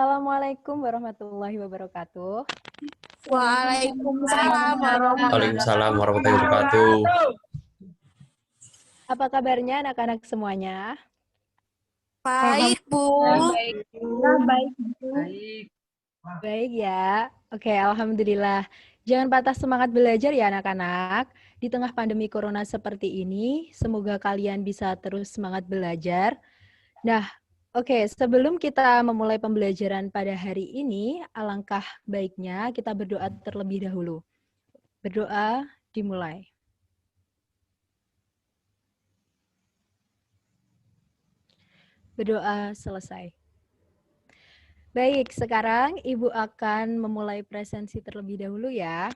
Assalamualaikum warahmatullahi wabarakatuh. Waalaikumsalam Waalaikumsalam warahmatullahi wabarakatuh. Apa kabarnya anak-anak semuanya? Baik, Bu. Baik. Baik ya. Oke, alhamdulillah. Jangan patah semangat belajar ya anak-anak. Di tengah pandemi corona seperti ini, semoga kalian bisa terus semangat belajar. Nah, oke, sebelum kita memulai pembelajaran pada hari ini, alangkah baiknya kita berdoa terlebih dahulu. Berdoa dimulai. Berdoa selesai. Baik, sekarang Ibu akan memulai presensi terlebih dahulu ya.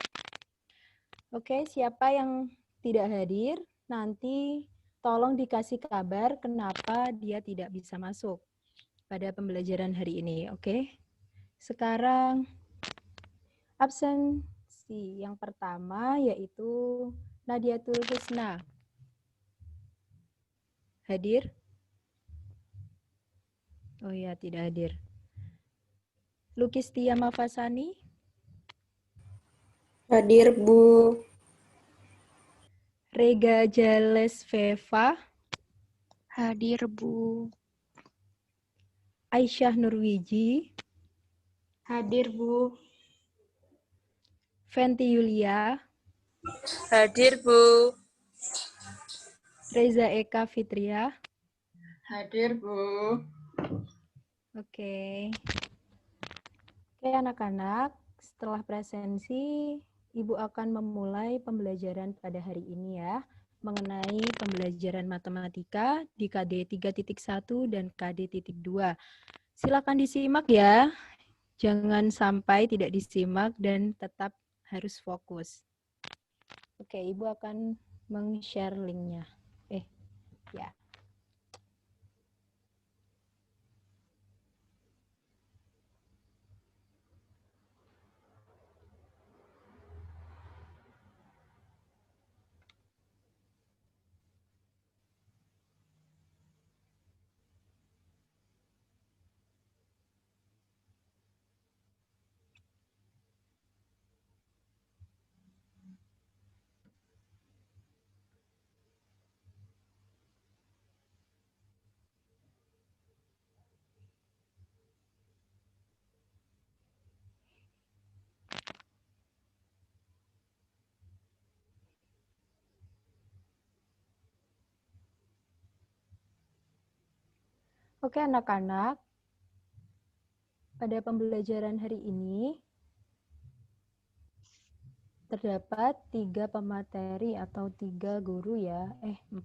Oke, siapa yang tidak hadir, nanti tolong dikasih kabar kenapa dia tidak bisa masuk pada pembelajaran hari ini, oke? Sekarang absensi yang pertama yaitu Nadiatul Husna. Hadir? Oh ya, tidak hadir. Lukistia Mafasani? Hadir, Bu. Rega Jales Veva? Hadir, Bu. Aisyah Nurwiji? Hadir, Bu. Fenty Yulia? Hadir, Bu. Reza Eka Fitria? Hadir, Bu. Oke. Oke anak-anak, setelah presensi, Ibu akan memulai pembelajaran pada hari ini ya, mengenai pembelajaran matematika di KD 3.1 dan KD 3.2. Silakan disimak ya, jangan sampai tidak disimak dan tetap harus fokus. Oke, Ibu akan meng-share linknya. Ya. Oke anak-anak, pada pembelajaran hari ini terdapat 3 pemateri atau 3 guru ya, 4,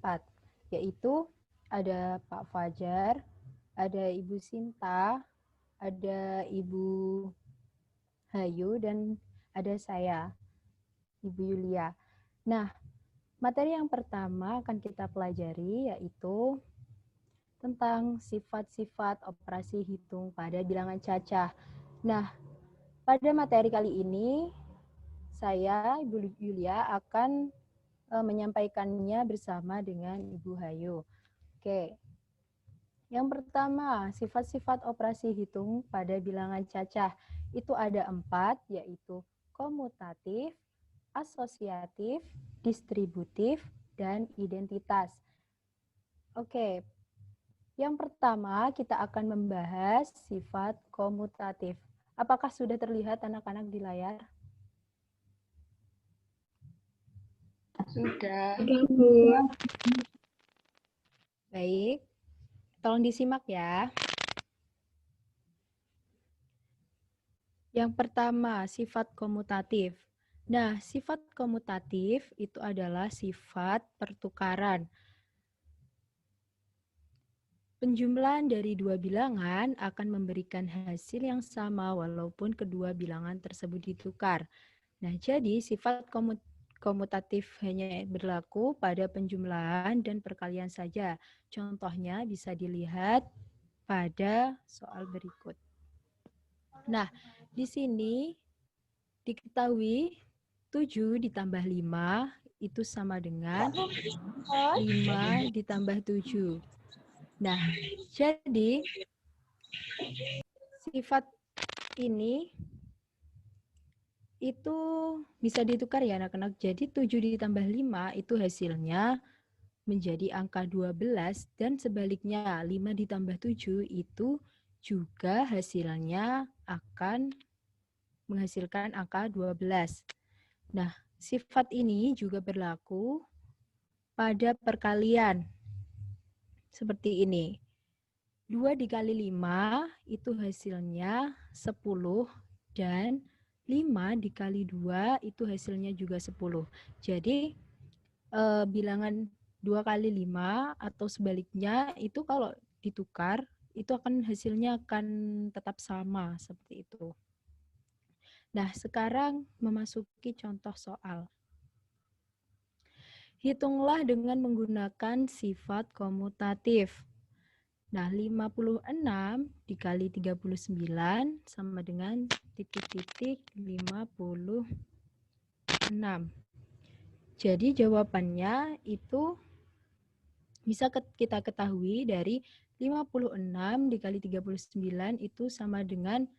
yaitu ada Pak Fajar, ada Ibu Sinta, ada Ibu Hayu, dan ada saya, Ibu Yulia. Nah, materi yang pertama akan kita pelajari yaitu tentang sifat-sifat operasi hitung pada bilangan cacah. Nah, pada materi kali ini, saya, Ibu Yulia, akan menyampaikannya bersama dengan Ibu Hayu. Oke, yang pertama, sifat-sifat operasi hitung pada bilangan cacah. Itu ada 4, yaitu komutatif, asosiatif, distributif, dan identitas. Oke, yang pertama kita akan membahas sifat komutatif. Apakah sudah terlihat anak-anak di layar? Sudah. Baik, tolong disimak ya. Yang pertama, sifat komutatif. Nah, sifat komutatif itu adalah sifat pertukaran. Penjumlahan dari dua bilangan akan memberikan hasil yang sama walaupun kedua bilangan tersebut ditukar. Nah, jadi sifat komutatif hanya berlaku pada penjumlahan dan perkalian saja. Contohnya bisa dilihat pada soal berikut. Nah, di sini diketahui 7 ditambah 5 itu sama dengan 5 ditambah 7. Nah, jadi sifat ini itu bisa ditukar ya anak-anak. Jadi 7 ditambah 5 itu hasilnya menjadi angka 12 dan sebaliknya 5 ditambah 7 itu juga hasilnya akan menghasilkan angka 12. Nah, sifat ini juga berlaku pada perkalian. Seperti ini. 2 dikali 5 itu hasilnya 10 dan 5 dikali 2 itu hasilnya juga 10. Jadi bilangan 2 kali 5 atau sebaliknya itu kalau ditukar itu akan hasilnya akan tetap sama seperti itu. Nah, sekarang memasuki contoh soal. Hitunglah dengan menggunakan sifat komutatif. Nah, 56 dikali 39 sama dengan titik-titik 56. Jadi jawabannya itu bisa kita ketahui dari 56 dikali 39 itu sama dengan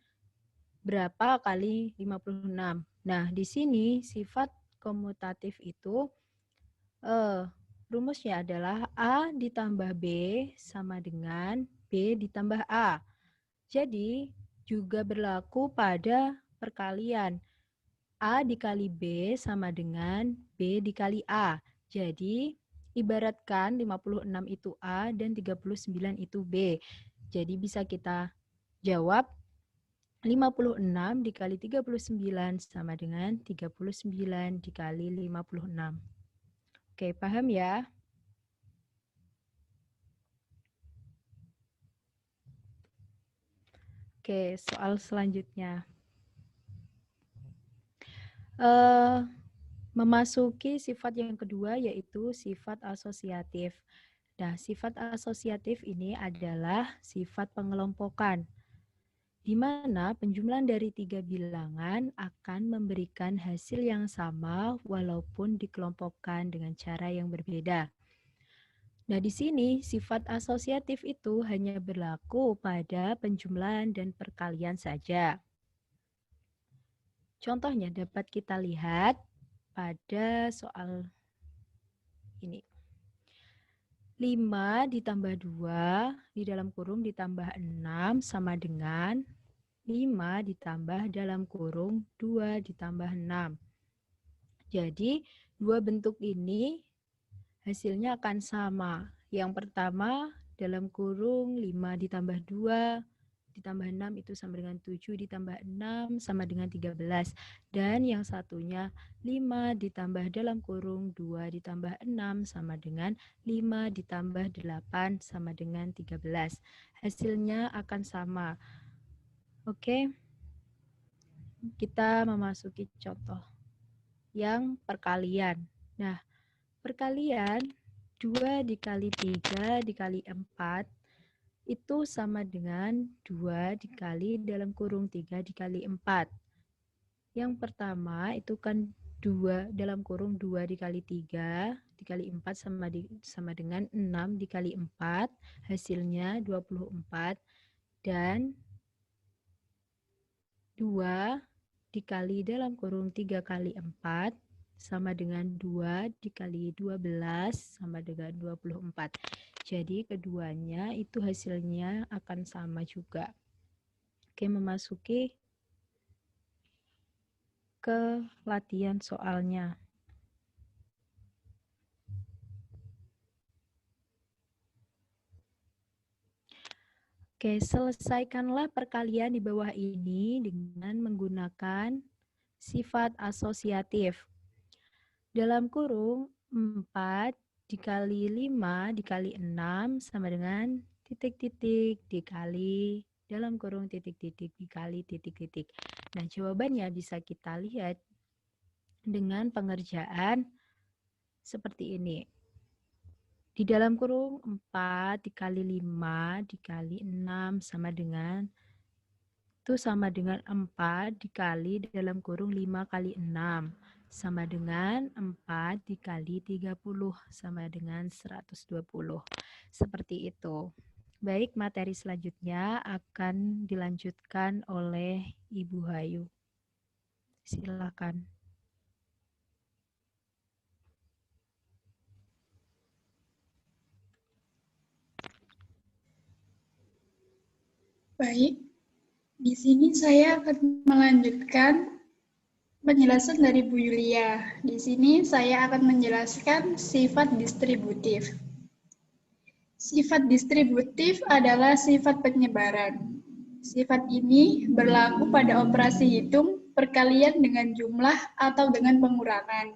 berapa kali 56. Nah, di sini sifat komutatif itu rumusnya adalah A ditambah B sama dengan B ditambah A. Jadi, juga berlaku pada perkalian. A dikali B sama dengan B dikali A. Jadi, ibaratkan 56 itu A dan 39 itu B. Jadi, bisa kita jawab 56 dikali 39 sama dengan 39 dikali 56. Oke, paham ya? Oke, soal selanjutnya. Memasuki sifat yang kedua yaitu sifat asosiatif. Nah, sifat asosiatif ini adalah sifat pengelompokan, di mana penjumlahan dari 3 bilangan akan memberikan hasil yang sama walaupun dikelompokkan dengan cara yang berbeda. Nah, di sini sifat asosiatif itu hanya berlaku pada penjumlahan dan perkalian saja. Contohnya dapat kita lihat pada soal ini. 5 ditambah 2 di dalam kurung ditambah 6 sama dengan 5 ditambah dalam kurung 2 ditambah 6. Jadi, dua bentuk ini hasilnya akan sama. Yang pertama, dalam kurung 5 ditambah 2 ditambah 6 itu sama dengan 7 ditambah 6 sama dengan 13. Dan yang satunya 5 ditambah dalam kurung 2 ditambah 6 sama dengan 5 ditambah 8 sama dengan 13. Hasilnya akan sama. Oke. Kita memasuki contoh yang perkalian. Nah, perkalian 2 dikali 3 dikali 4 itu sama dengan 2 dikali dalam kurung 3 dikali 4. Yang pertama itu kan 2 dalam kurung 2 dikali 3 dikali 4 sama dengan 6 dikali 4. Hasilnya 24. Dan 2 dikali dalam kurung 3 kali 4 sama dengan 2 dikali 12 sama dengan 24. Jadi keduanya itu hasilnya akan sama juga. Oke, memasuki ke latihan soalnya. Oke, selesaikanlah perkalian di bawah ini dengan menggunakan sifat asosiatif. Dalam kurung 4 dikali 5 dikali 6 sama dengan titik-titik dikali dalam kurung titik-titik dikali titik-titik. Nah, jawabannya bisa kita lihat dengan pengerjaan seperti ini. Di dalam kurung 4 dikali 5 dikali 6 sama dengan 4 dikali dalam kurung 5 kali 6 sama dengan 4 dikali 30 sama dengan 120. Seperti itu. Baik, materi selanjutnya akan dilanjutkan oleh Ibu Hayu. Silakan. Baik, di sini saya akan melanjutkan penjelasan dari Bu Yulia. Di sini saya akan menjelaskan sifat distributif. Sifat distributif adalah sifat penyebaran. Sifat ini berlaku pada operasi hitung, perkalian dengan jumlah, atau dengan pengurangan.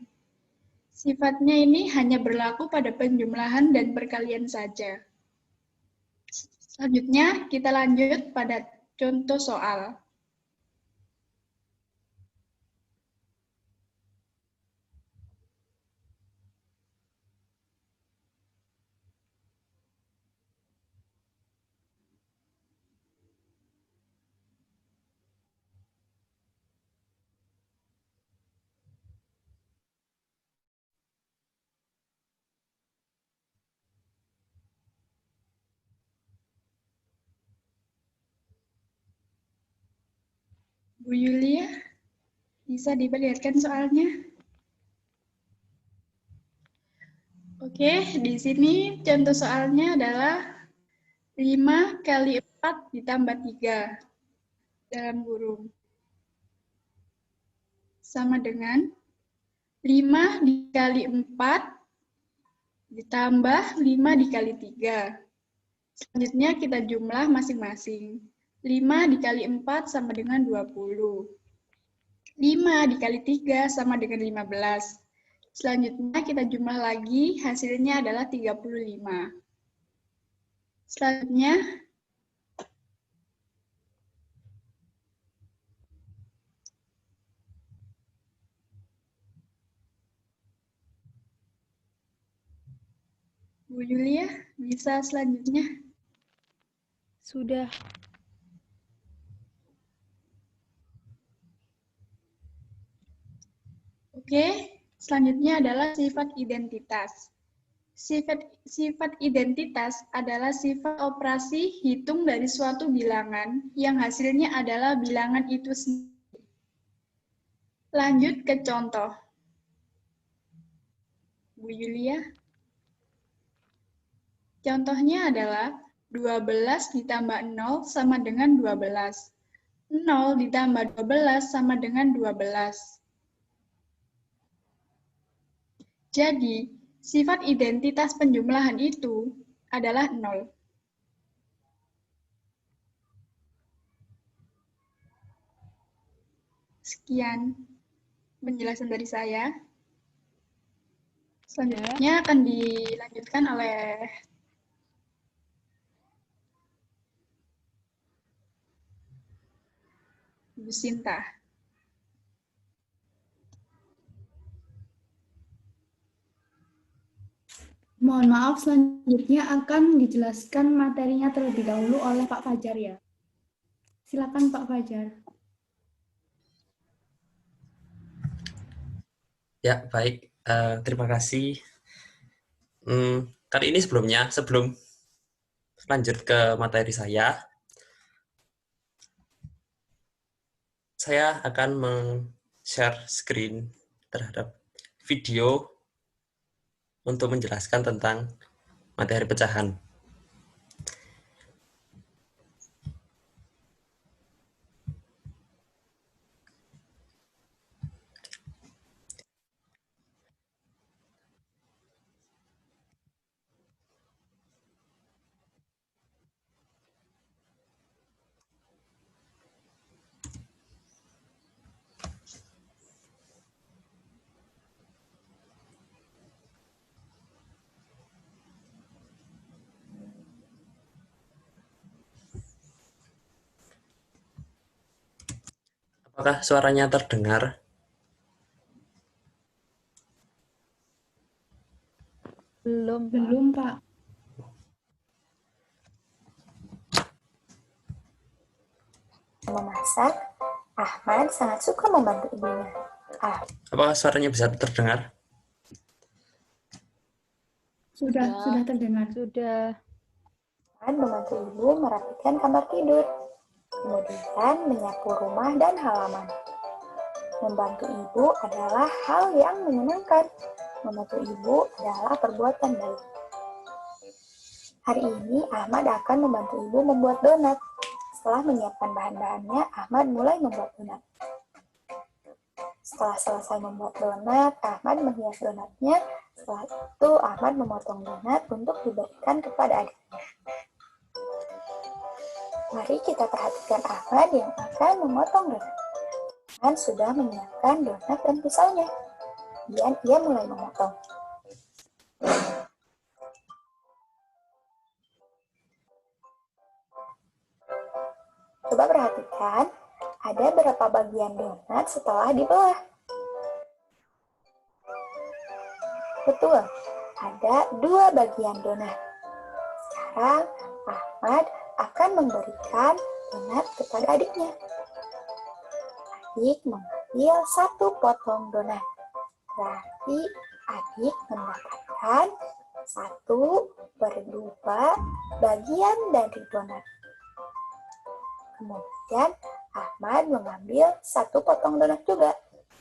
Sifatnya ini hanya berlaku pada penjumlahan dan perkalian saja. Selanjutnya, kita lanjut pada contoh soal. Bu Yulia, bisa diperlihatkan soalnya? Oke, di sini contoh soalnya adalah 5 kali 4 ditambah 3 dalam kurung. Sama dengan 5 dikali 4 ditambah 5 dikali 3. Selanjutnya kita jumlah masing-masing. 5 dikali 4 sama dengan 20. 5 dikali 3 sama dengan 15. Selanjutnya kita jumlah lagi, hasilnya adalah 35. Selanjutnya, Bu Yulia, bisa selanjutnya? Sudah. Oke, selanjutnya adalah sifat identitas. Sifat identitas adalah sifat operasi hitung dari suatu bilangan yang hasilnya adalah bilangan itu sendiri. Lanjut ke contoh. Bu Yulia. Contohnya adalah 12 ditambah 0 sama dengan 12. 0 ditambah 12 sama dengan 12. Jadi, sifat identitas penjumlahan itu adalah 0. Sekian penjelasan dari saya. Selanjutnya akan dilanjutkan oleh Bu Sinta. Mohon maaf, selanjutnya akan dijelaskan materinya terlebih dahulu oleh Pak Fajar ya. Silakan Pak Fajar. Ya, baik. Terima kasih. Kali ini sebelum lanjut ke materi saya akan share screen terhadap video untuk menjelaskan tentang materi pecahan. Apakah suaranya terdengar? Belum, Pak. Memasak, Ahmad sangat suka membantu ibunya. Apakah suaranya bisa terdengar? Sudah terdengar. Sudah. Ahmad membantu ibu merapikan kamar tidur, kemudian menyapu rumah dan halaman. Membantu ibu adalah hal yang menyenangkan. Membantu ibu adalah perbuatan baik. Hari ini Ahmad akan membantu ibu membuat donat. Setelah menyiapkan bahan-bahannya, Ahmad mulai membuat donat. Setelah selesai membuat donat, Ahmad menghias donatnya. Setelah itu, Ahmad memotong donat untuk diberikan kepada adiknya. Mari kita perhatikan Ahmad yang akan memotong donat. Ahmad sudah menyiapkan donat dan pisaunya. Kemudian ia mulai memotong. Coba perhatikan, ada berapa bagian donat setelah dibelah? Betul, ada 2 bagian donat. Sekarang Ahmad akan memberikan donat kepada adiknya. Adik mengambil 1 potong donat. Berarti adik mendapatkan 1/2 bagian dari donat. Kemudian Ahmad mengambil 1 potong donat juga.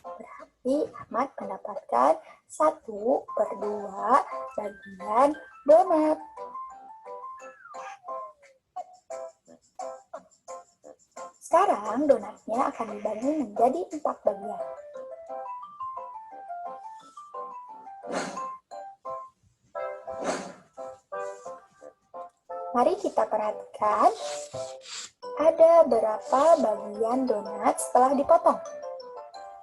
Berarti Ahmad mendapatkan 1/2 bagian donat. Sekarang donatnya akan dibagi menjadi 4 bagian. Mari kita perhatikan ada berapa bagian donat setelah dipotong.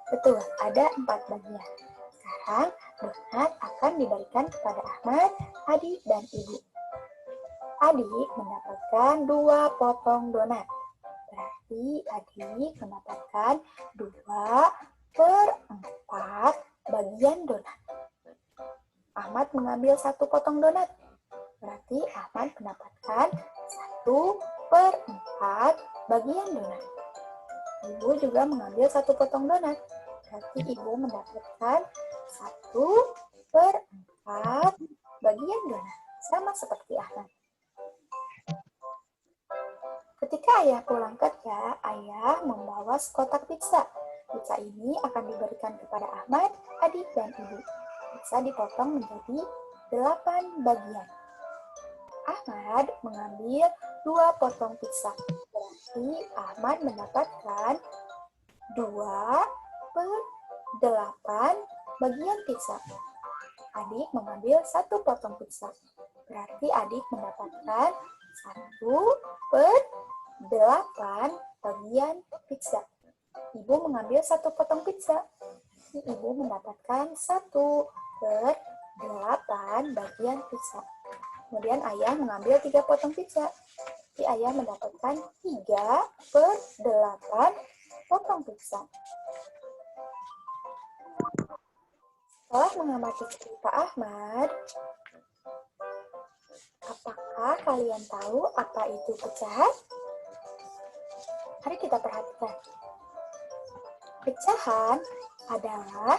Betul, ada 4 bagian. Sekarang donat akan diberikan kepada Ahmad, adik, dan ibu. Adik mendapatkan 2 potong donat. Berarti adik mendapatkan 2/4 bagian donat. Ahmad mengambil 1 potong donat. Berarti Ahmad mendapatkan 1/4 bagian donat. Ibu juga mengambil 1 potong donat. Berarti ibu mendapatkan 1/4 bagian donat. Sama seperti Ahmad. Ketika ayah pulang kerja, ayah membawa sekotak pizza. Pizza ini akan diberikan kepada Ahmad, adik, dan ibu. Pizza dipotong menjadi 8 bagian. Ahmad mengambil 2 potong pizza. Berarti Ahmad mendapatkan 2/8 bagian pizza. Adik mengambil 1 potong pizza. Berarti adik mendapatkan 1/8 bagian pizza. Ibu mengambil 1 potong pizza. Ibu mendapatkan 1/8 bagian pizza. Kemudian ayah mengambil 3 potong pizza. Jadi ayah mendapatkan 3/8 potong pizza. Setelah mengamati cerita Ahmad, apakah kalian tahu apa itu pecahan? Mari kita perhatikan. Pecahan adalah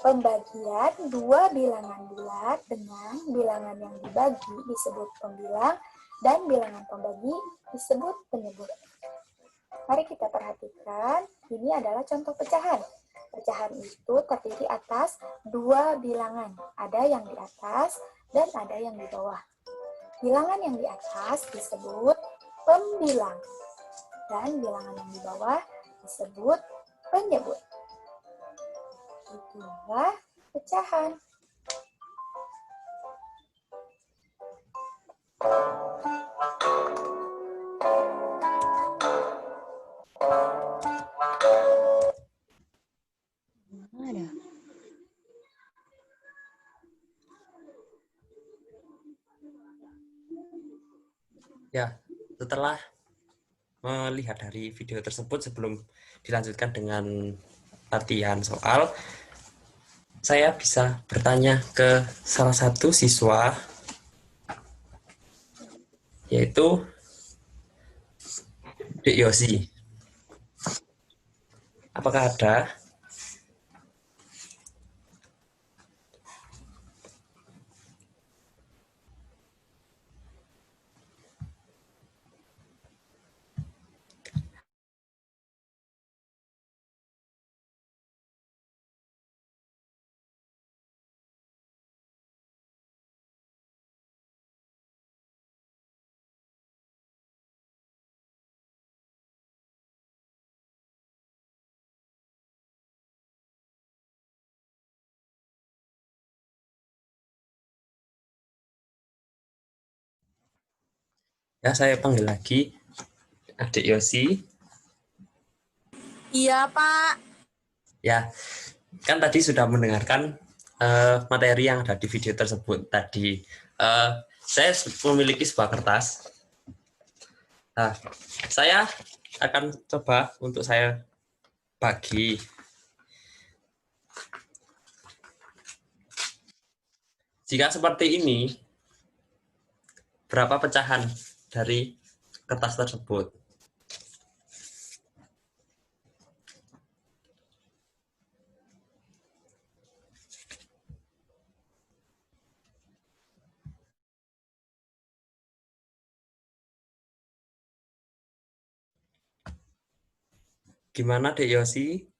pembagian 2 bilangan bulat dengan bilangan yang dibagi disebut pembilang dan bilangan pembagi disebut penyebut. Mari kita perhatikan, ini adalah contoh pecahan. Pecahan itu terdiri atas 2 bilangan. Ada yang di atas dan ada yang di bawah. Bilangan yang di atas disebut pembilang dan bilangan yang di bawah disebut penyebut. Itulah pecahan. Ada. Ya, setelah melihat dari video tersebut sebelum dilanjutkan dengan latihan soal, saya bisa bertanya ke salah satu siswa, yaitu Dek Yosi. Apakah ada? Ya, saya panggil lagi Adik Yosi. Iya, Pak. Ya, kan tadi sudah mendengarkan materi yang ada di video tersebut tadi. Saya memiliki sebuah kertas. Nah, saya akan coba untuk saya bagi. Jika seperti ini, berapa pecahan dari kertas tersebut? Gimana, Dek Yosi?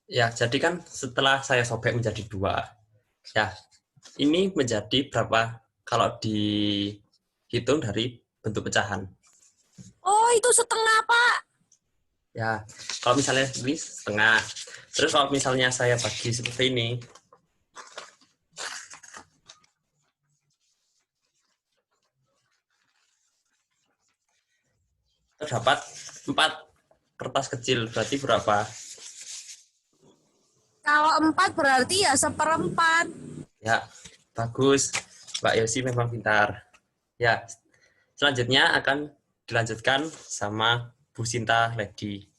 Ya, jadi kan setelah saya sobek menjadi 2, ya, ini menjadi berapa kalau dihitung dari bentuk pecahan? Oh, itu setengah, Pak. Ya, kalau misalnya ini setengah. Terus kalau misalnya saya bagi seperti ini, terdapat 4 kertas kecil, berarti berapa? Kalau 4 berarti ya 1/4. Ya, bagus. Mbak Yosi memang pintar. Ya, selanjutnya akan dilanjutkan sama Bu Sinta Lady.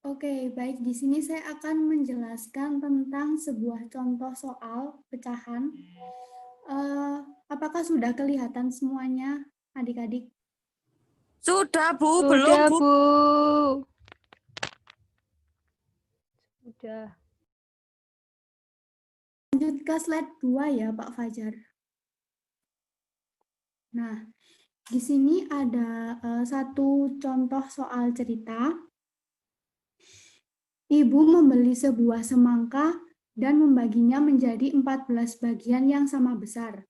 Oke, baik. Di sini saya akan menjelaskan tentang sebuah contoh soal pecahan. Apakah sudah kelihatan semuanya, adik-adik? Sudah, Bu. Sudah, Belum, Bu. Bu. Sudah. Lanjut ke slide 2 ya, Pak Fajar. Nah, di sini ada satu contoh soal cerita. Ibu membeli sebuah semangka dan membaginya menjadi 14 bagian yang sama besar.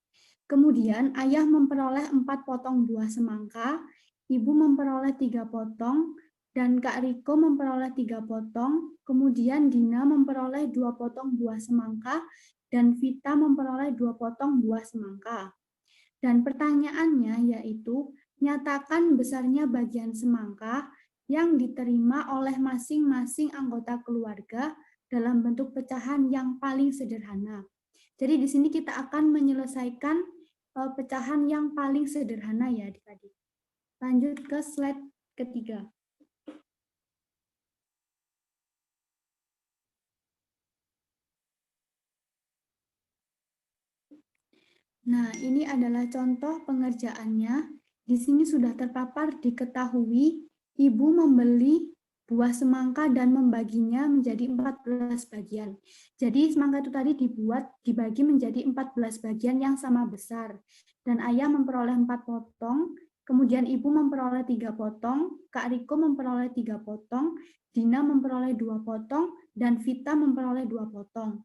Kemudian ayah memperoleh 4 potong buah semangka, ibu memperoleh 3 potong, dan Kak Riko memperoleh 3 potong, kemudian Dina memperoleh 2 potong buah semangka, dan Vita memperoleh 2 potong buah semangka. Dan pertanyaannya yaitu, nyatakan besarnya bagian semangka yang diterima oleh masing-masing anggota keluarga dalam bentuk pecahan yang paling sederhana. Jadi di sini kita akan menyelesaikan pecahan yang paling sederhana ya adik-adik. Lanjut ke slide ketiga. Nah, ini adalah contoh pengerjaannya. Di sini sudah terpapar diketahui ibu membeli buah semangka dan membaginya menjadi 14 bagian. Jadi semangka itu tadi dibagi menjadi 14 bagian yang sama besar. Dan ayah memperoleh 4 potong, kemudian ibu memperoleh 3 potong, Kak Riko memperoleh 3 potong, Dina memperoleh 2 potong, dan Vita memperoleh 2 potong.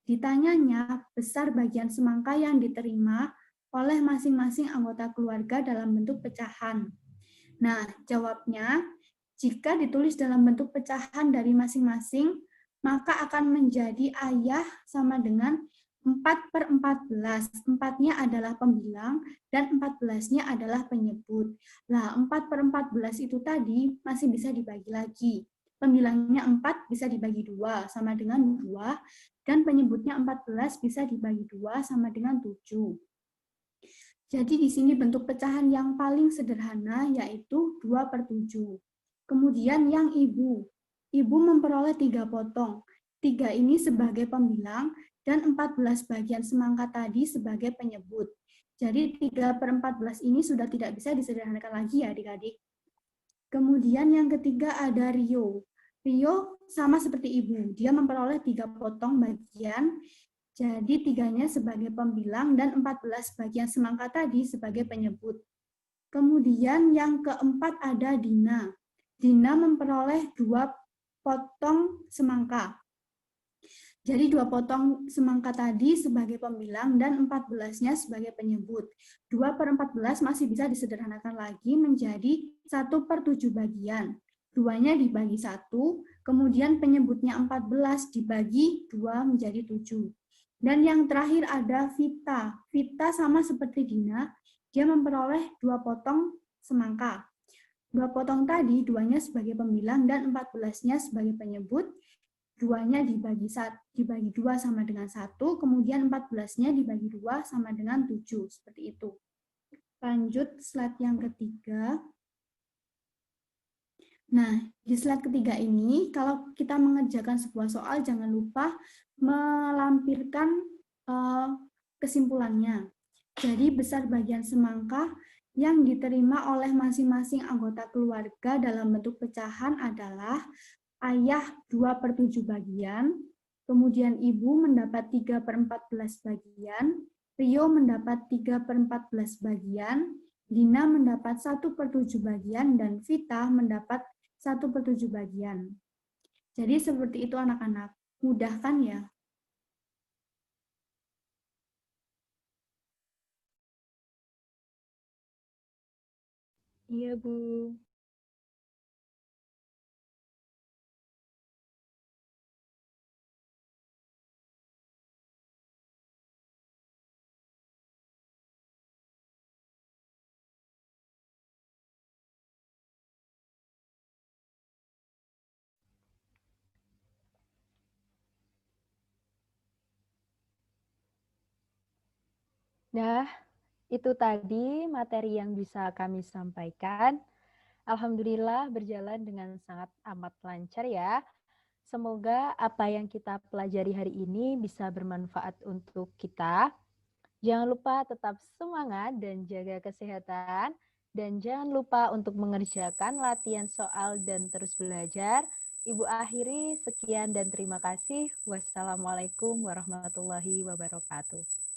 Ditanyanya besar bagian semangka yang diterima oleh masing-masing anggota keluarga dalam bentuk pecahan. Nah, jawabnya Jika ditulis dalam bentuk pecahan dari masing-masing, maka akan menjadi ayah sama dengan 4/14. 4-nya adalah pembilang dan 14-nya adalah penyebut. Nah, 4/14 itu tadi masih bisa dibagi lagi. Pembilangnya 4 bisa dibagi 2 sama dengan 2, dan penyebutnya 14 bisa dibagi 2 sama dengan 7. Jadi di sini bentuk pecahan yang paling sederhana yaitu 2/7. Kemudian yang ibu. Ibu memperoleh 3 potong. 3 ini sebagai pembilang dan 14 bagian semangka tadi sebagai penyebut. Jadi 3/14 ini sudah tidak bisa disederhanakan lagi ya adik-adik. Kemudian yang ketiga ada Rio. Rio sama seperti ibu, dia memperoleh 3 potong bagian, jadi 3-nya sebagai pembilang dan 14 bagian semangka tadi sebagai penyebut. Kemudian yang keempat ada Dina. Dina memperoleh 2 potong semangka. Jadi 2 potong semangka tadi sebagai pembilang dan 14-nya sebagai penyebut. 2/14 masih bisa disederhanakan lagi menjadi 1/7 bagian. 2-nya dibagi 1, kemudian penyebutnya 14 dibagi 2 menjadi 7. Dan yang terakhir ada Vita. Vita sama seperti Dina, dia memperoleh 2 potong semangka. 2 potong tadi, 2-nya sebagai pembilang dan 14-nya sebagai penyebut. 2-nya dibagi 2 sama dengan 1, kemudian 14-nya dibagi 2 sama dengan 7. Seperti itu. Lanjut slide yang ketiga. Nah, di slide ketiga ini, kalau kita mengerjakan sebuah soal, jangan lupa melampirkan kesimpulannya. Jadi, besar bagian semangka yang diterima oleh masing-masing anggota keluarga dalam bentuk pecahan adalah ayah 2/7 bagian, kemudian ibu mendapat 3/14 bagian, Rio mendapat 3/14 bagian, Dina mendapat 1/7 bagian, dan Vita mendapat 1/7 bagian. Jadi seperti itu anak-anak. Mudah kan ya? Iya, Bu. Nah, itu tadi materi yang bisa kami sampaikan. Alhamdulillah berjalan dengan sangat amat lancar ya. Semoga apa yang kita pelajari hari ini bisa bermanfaat untuk kita. Jangan lupa tetap semangat dan jaga kesehatan. Dan jangan lupa untuk mengerjakan latihan soal dan terus belajar. Ibu akhiri, sekian dan terima kasih. Wassalamualaikum warahmatullahi wabarakatuh.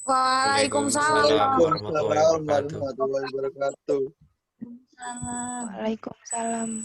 Waalaikumsalam. warahmatullahi wabarakatuh. warahmatullahi wabarakatuh. Waalaikumsalam.